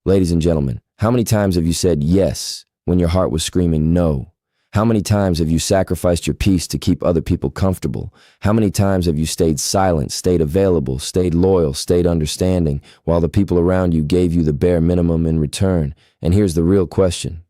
Ladies and gentlemen, how many times have you said yes when your heart was screaming no? How many times have you sacrificed your peace to keep other people comfortable? How many times have you stayed silent, stayed available, stayed loyal, stayed understanding, while the people around you gave you the bare minimum in return? And here's the real question.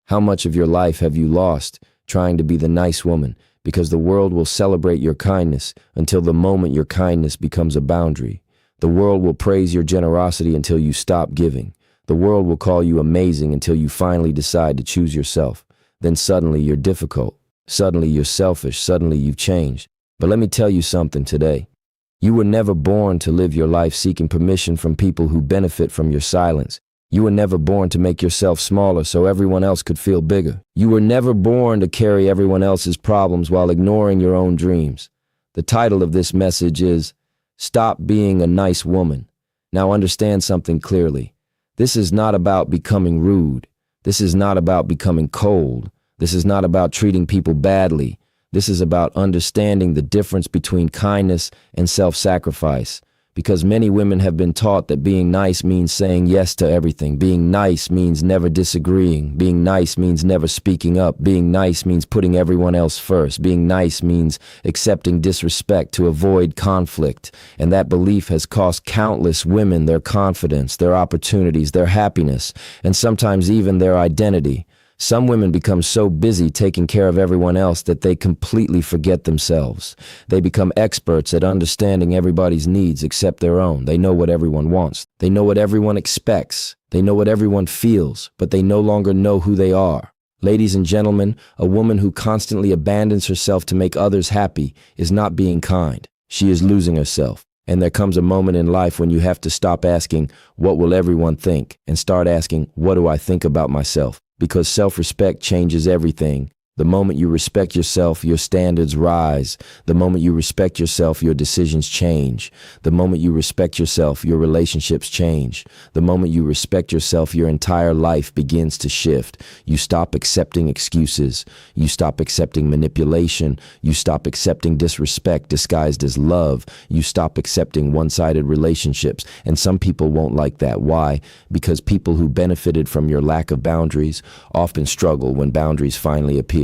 How much of your life have you lost trying to be the nice woman? Because the world will celebrate your kindness until the moment your kindness becomes a boundary. The world will praise your generosity until you stop giving. The world will call you amazing until you finally decide to choose yourself. Then suddenly you're difficult. Suddenly you're selfish. Suddenly you've changed. But let me tell you something today. You were never born to live your life seeking permission from people who benefit from your silence. You were never born to make yourself smaller so everyone else could feel bigger. You were never born to carry everyone else's problems while ignoring your own dreams. The title of this message is Stop Being a Nice Woman. Now understand something clearly. This is not about becoming rude. This is not about becoming cold. This is not about treating people badly. This is about understanding the difference between kindness and self-sacrifice. Because many women have been taught that being nice means saying yes to everything. Being nice means never disagreeing. Being nice means never speaking up. Being nice means putting everyone else first. Being nice means accepting disrespect to avoid conflict. And that belief has cost countless women their confidence, their opportunities, their happiness, and sometimes even their identity. Some women become so busy taking care of everyone else that they completely forget themselves. They become experts at understanding everybody's needs except their own. They know what everyone wants. They know what everyone expects. They know what everyone feels, but they no longer know who they are. Ladies and gentlemen, a woman who constantly abandons herself to make others happy is not being kind. She is losing herself. And there comes a moment in life when you have to stop asking, what will everyone think? And start asking, what do I think about myself? Because self-respect changes everything. The moment you respect yourself, your standards rise. The moment you respect yourself, your decisions change. The moment you respect yourself, your relationships change. The moment you respect yourself, your entire life begins to shift. You stop accepting excuses. You stop accepting manipulation. You stop accepting disrespect disguised as love. You stop accepting one-sided relationships. And some people won't like that. Why? Because people who benefited from your lack of boundaries often struggle when boundaries finally appear.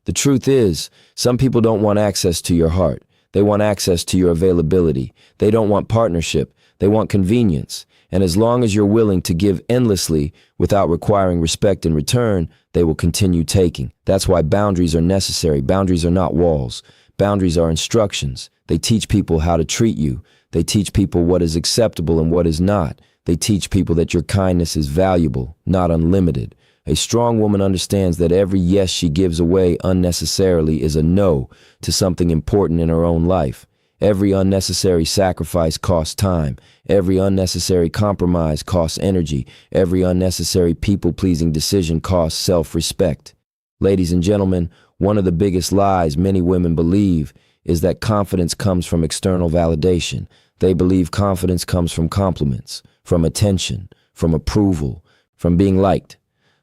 The truth is, some people don't want access to your heart. They want access to your availability. They don't want partnership. They want convenience. And as long as you're willing to give endlessly without requiring respect in return, they will continue taking. That's why boundaries are necessary. Boundaries are not walls. Boundaries are instructions. They teach people how to treat you. They teach people what is acceptable and what is not. They teach people that your kindness is valuable, not unlimited. A strong woman understands that every yes she gives away unnecessarily is a no to something important in her own life. Every unnecessary sacrifice costs time. Every unnecessary compromise costs energy. Every unnecessary people-pleasing decision costs self-respect. Ladies and gentlemen, one of the biggest lies many women believe is that confidence comes from external validation. They believe confidence comes from compliments, from attention, from approval, from being liked.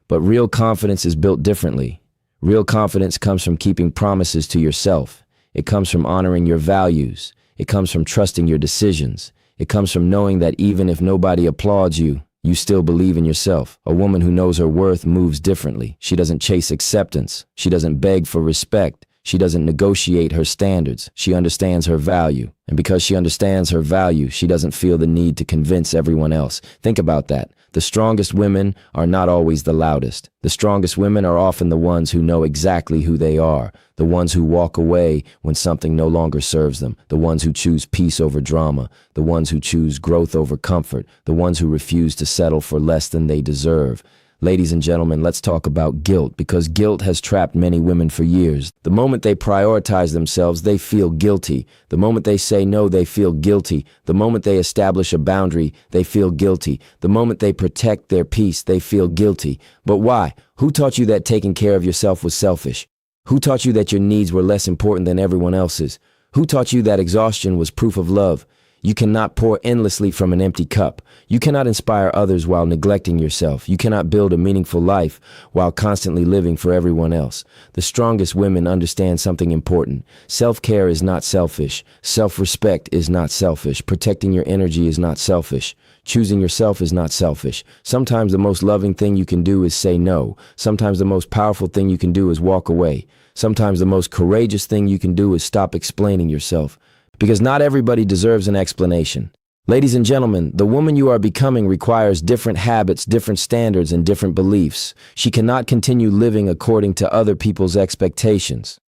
But real confidence is built differently. Real confidence comes from keeping promises to yourself. It comes from honoring your values. It comes from trusting your decisions. It comes from knowing that even if nobody applauds you, you still believe in yourself. A woman who knows her worth moves differently. She doesn't chase acceptance. She doesn't beg for respect. She doesn't negotiate her standards. She understands her value. And because she understands her value, she doesn't feel the need to convince everyone else. Think about that. The strongest women are not always the loudest. The strongest women are often the ones who know exactly who they are, the ones who walk away when something no longer serves them, the ones who choose peace over drama, the ones who choose growth over comfort, the ones who refuse to settle for less than they deserve. Ladies and gentlemen, let's talk about guilt, because guilt has trapped many women for years. The moment they prioritize themselves, they feel guilty. The moment they say no, they feel guilty. The moment they establish a boundary, they feel guilty. The moment they protect their peace, they feel guilty. But why? Who taught you that taking care of yourself was selfish? Who taught you that your needs were less important than everyone else's? Who taught you that exhaustion was proof of love? You cannot pour endlessly from an empty cup. You cannot inspire others while neglecting yourself. You cannot build a meaningful life while constantly living for everyone else. The strongest women understand something important. Self-care is not selfish. Self-respect is not selfish. Protecting your energy is not selfish. Choosing yourself is not selfish. Sometimes the most loving thing you can do is say no. Sometimes the most powerful thing you can do is walk away. Sometimes the most courageous thing you can do is stop explaining yourself. Because not everybody deserves an explanation. Ladies and gentlemen, the woman you are becoming requires different habits, different standards, and different beliefs. She cannot continue living according to other people's expectations.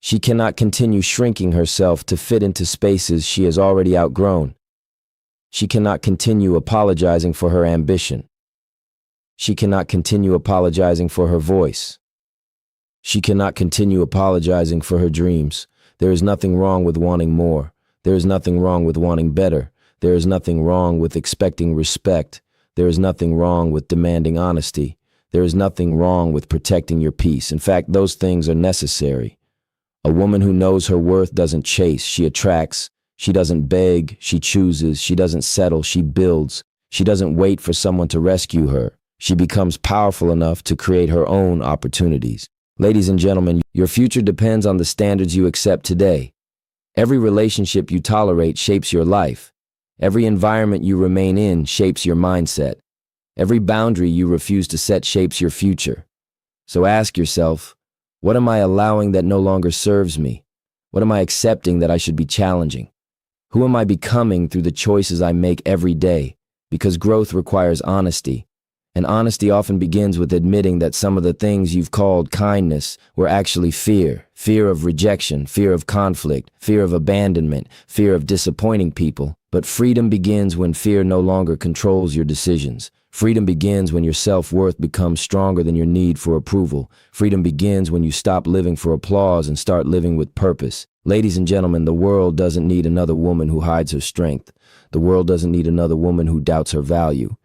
She cannot continue shrinking herself to fit into spaces she has already outgrown. She cannot continue apologizing for her ambition. She cannot continue apologizing for her voice. She cannot continue apologizing for her dreams. There is nothing wrong with wanting more. There is nothing wrong with wanting better. There is nothing wrong with expecting respect. There is nothing wrong with demanding honesty. There is nothing wrong with protecting your peace. In fact, those things are necessary. A woman who knows her worth doesn't chase, she attracts. She doesn't beg, she chooses. She doesn't settle, she builds. She doesn't wait for someone to rescue her. She becomes powerful enough to create her own opportunities. Ladies and gentlemen, your future depends on the standards you accept today. Every relationship you tolerate shapes your life. Every environment you remain in shapes your mindset. Every boundary you refuse to set shapes your future. So ask yourself, what am I allowing that no longer serves me? What am I accepting that I should be challenging? Who am I becoming through the choices I make every day? Because growth requires honesty. And honesty often begins with admitting that some of the things you've called kindness were actually fear. Fear of rejection, fear of conflict, fear of abandonment, fear of disappointing people. But freedom begins when fear no longer controls your decisions. Freedom begins when your self-worth becomes stronger than your need for approval. Freedom begins when you stop living for applause and start living with purpose. Ladies and gentlemen, the world doesn't need another woman who hides her strength. The world doesn't need another woman who doubts her value.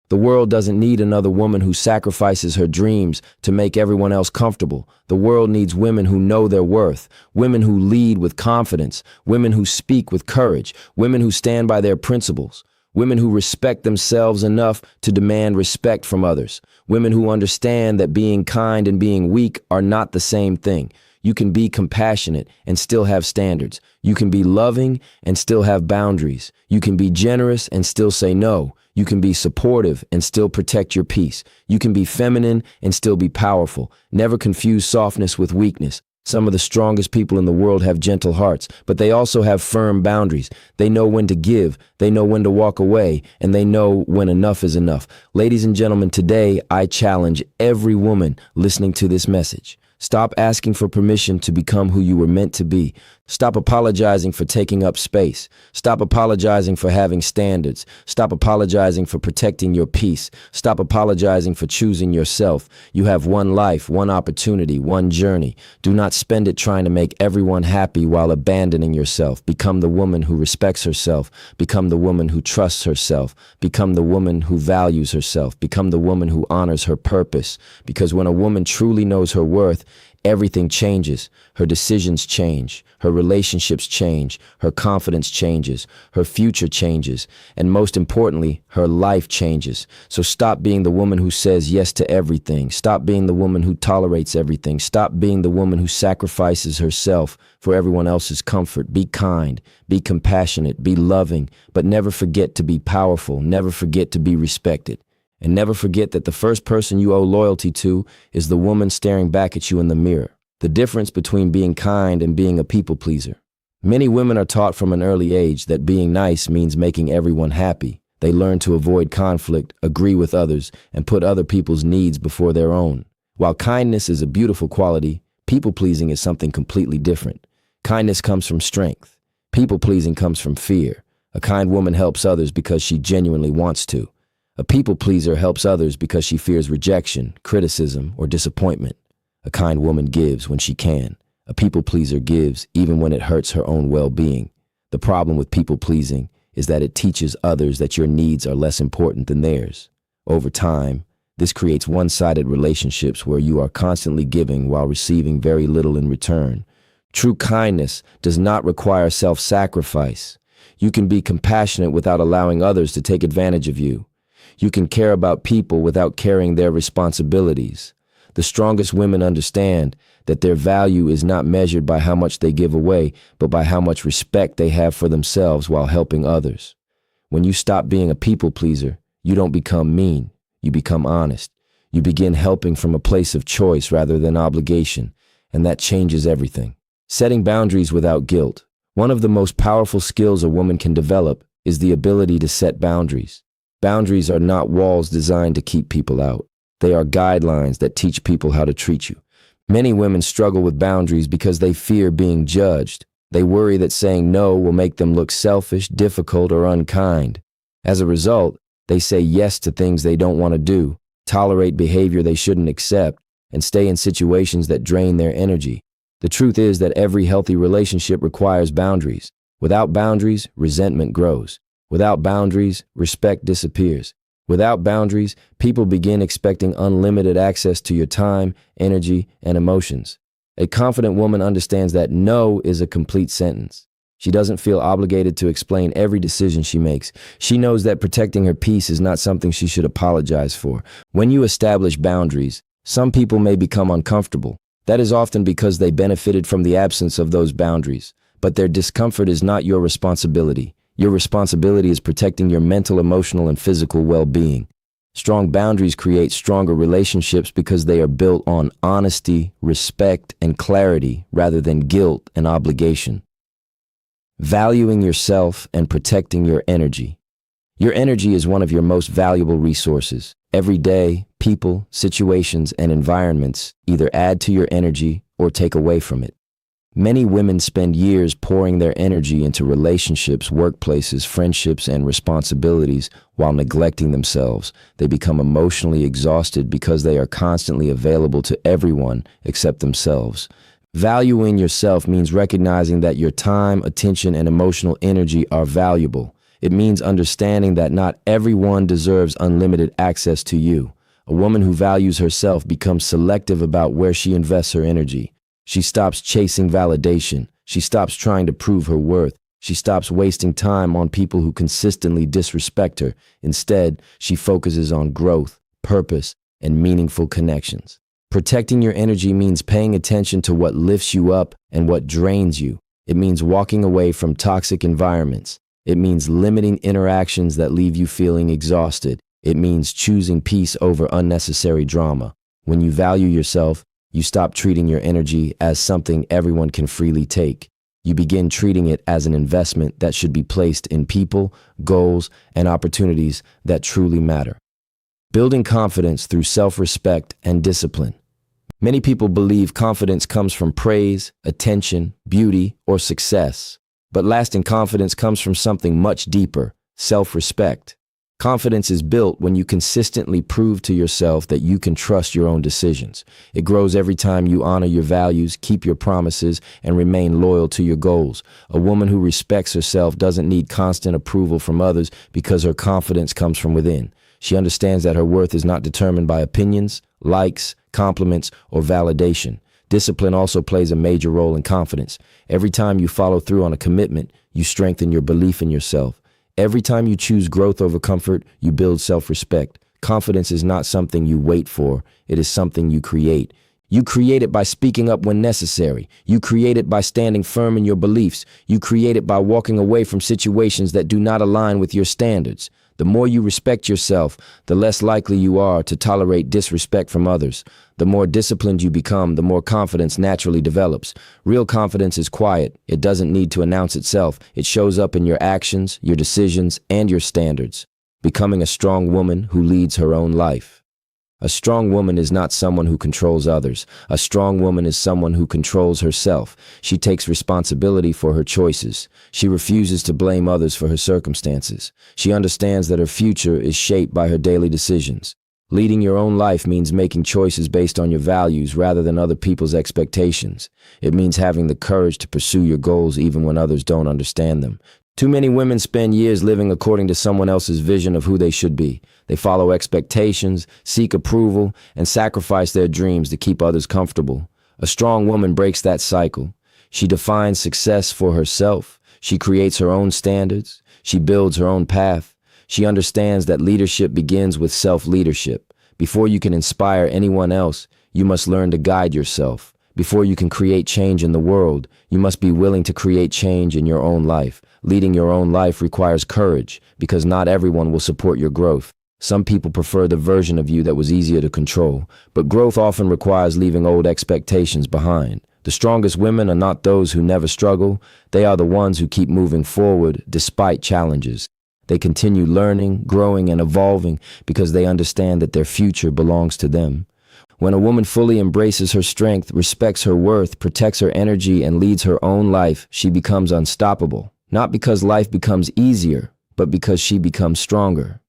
The world doesn't need another woman who sacrifices her dreams to make everyone else comfortable. The world needs women who know their worth, women who lead with confidence, women who speak with courage, women who stand by their principles, women who respect themselves enough to demand respect from others, women who understand that being kind and being weak are not the same thing. You can be compassionate and still have standards. You can be loving and still have boundaries. You can be generous and still say no. You can be supportive and still protect your peace. You can be feminine and still be powerful. Never confuse softness with weakness. Some of the strongest people in the world have gentle hearts, but they also have firm boundaries. They know when to give, they know when to walk away, and they know when enough is enough. Ladies and gentlemen, today I challenge every woman listening to this message. Stop asking for permission to become who you were meant to be. Stop apologizing for taking up space. Stop apologizing for having standards. Stop apologizing for protecting your peace. Stop apologizing for choosing yourself. You have one life, one opportunity, one journey. Do not spend it trying to make everyone happy while abandoning yourself. Become the woman who respects herself. Become the woman who trusts herself. Become the woman who values herself. Become the woman who honors her purpose. Because when a woman truly knows her worth, everything changes. Her decisions change. Her relationships change. Her confidence changes. Her future changes. And most importantly, her life changes. So stop being the woman who says yes to everything. Stop being the woman who tolerates everything. Stop being the woman who sacrifices herself for everyone else's comfort. Be kind. Be compassionate. Be loving. But never forget to be powerful. Never forget to be respected. And never forget that the first person you owe loyalty to is the woman staring back at you in the mirror. The difference between being kind and being a people pleaser. Many women are taught from an early age that being nice means making everyone happy. They learn to avoid conflict, agree with others, and put other people's needs before their own. While kindness is a beautiful quality, people pleasing is something completely different. Kindness comes from strength. People pleasing comes from fear. A kind woman helps others because she genuinely wants to. A people pleaser helps others because she fears rejection, criticism, or disappointment. A kind woman gives when she can. A people pleaser gives even when it hurts her own well-being. The problem with people pleasing is that it teaches others that your needs are less important than theirs. Over time, this creates one-sided relationships where you are constantly giving while receiving very little in return. True kindness does not require self-sacrifice. You can be compassionate without allowing others to take advantage of you. You can care about people without carrying their responsibilities. The strongest women understand that their value is not measured by how much they give away, but by how much respect they have for themselves while helping others. When you stop being a people pleaser, you don't become mean, you become honest. You begin helping from a place of choice rather than obligation, and that changes everything. Setting boundaries without guilt. One of the most powerful skills a woman can develop is the ability to set boundaries. Boundaries are not walls designed to keep people out. They are guidelines that teach people how to treat you. Many women struggle with boundaries because they fear being judged. They worry that saying no will make them look selfish, difficult, or unkind. As a result, they say yes to things they don't want to do, tolerate behavior they shouldn't accept, and stay in situations that drain their energy. The truth is that every healthy relationship requires boundaries. Without boundaries, resentment grows. Without boundaries, respect disappears. Without boundaries, people begin expecting unlimited access to your time, energy, and emotions. A confident woman understands that no is a complete sentence. She doesn't feel obligated to explain every decision she makes. She knows that protecting her peace is not something she should apologize for. When you establish boundaries, some people may become uncomfortable. That is often because they benefited from the absence of those boundaries. But their discomfort is not your responsibility. Your responsibility is protecting your mental, emotional, and physical well-being. Strong boundaries create stronger relationships because they are built on honesty, respect, and clarity rather than guilt and obligation. Valuing yourself and protecting your energy. Your energy is one of your most valuable resources. Every day, people, situations, and environments either add to your energy or take away from it. Many women spend years pouring their energy into relationships, workplaces, friendships, and responsibilities while neglecting themselves. They become emotionally exhausted because they are constantly available to everyone except themselves. Valuing yourself means recognizing that your time, attention, and emotional energy are valuable. It means understanding that not everyone deserves unlimited access to you. A woman who values herself becomes selective about where she invests her energy. She stops chasing validation. She stops trying to prove her worth. She stops wasting time on people who consistently disrespect her. Instead, she focuses on growth, purpose, and meaningful connections. Protecting your energy means paying attention to what lifts you up and what drains you. It means walking away from toxic environments. It means limiting interactions that leave you feeling exhausted. It means choosing peace over unnecessary drama. When you value yourself, you stop treating your energy as something everyone can freely take. You begin treating it as an investment that should be placed in people, goals, and opportunities that truly matter. Building confidence through self-respect and discipline. Many people believe confidence comes from praise, attention, beauty, or success. But lasting confidence comes from something much deeper: self-respect. Confidence is built when you consistently prove to yourself that you can trust your own decisions. It grows every time you honor your values, keep your promises, and remain loyal to your goals. A woman who respects herself doesn't need constant approval from others because her confidence comes from within. She understands that her worth is not determined by opinions, likes, compliments, or validation. Discipline also plays a major role in confidence. Every time you follow through on a commitment, you strengthen your belief in yourself. Every time you choose growth over comfort, you build self-respect. Confidence is not something you wait for. It is something you create. You create it by speaking up when necessary. You create it by standing firm in your beliefs. You create it by walking away from situations that do not align with your standards. The more you respect yourself, the less likely you are to tolerate disrespect from others. The more disciplined you become, the more confidence naturally develops. Real confidence is quiet. It doesn't need to announce itself. It shows up in your actions, your decisions, and your standards. Becoming a strong woman who leads her own life. A strong woman is not someone who controls others. A strong woman is someone who controls herself. She takes responsibility for her choices. She refuses to blame others for her circumstances. She understands that her future is shaped by her daily decisions. Leading your own life means making choices based on your values rather than other people's expectations. It means having the courage to pursue your goals even when others don't understand them. Too many women spend years living according to someone else's vision of who they should be. They follow expectations, seek approval, and sacrifice their dreams to keep others comfortable. A strong woman breaks that cycle. She defines success for herself. She creates her own standards. She builds her own path. She understands that leadership begins with self-leadership. Before you can inspire anyone else, you must learn to guide yourself. Before you can create change in the world, you must be willing to create change in your own life. Leading your own life requires courage, because not everyone will support your growth. Some people prefer the version of you that was easier to control, but growth often requires leaving old expectations behind. The strongest women are not those who never struggle. They are the ones who keep moving forward despite challenges. They continue learning, growing, and evolving because they understand that their future belongs to them. When a woman fully embraces her strength, respects her worth, protects her energy, and leads her own life, she becomes unstoppable. Not because life becomes easier, but because she becomes stronger.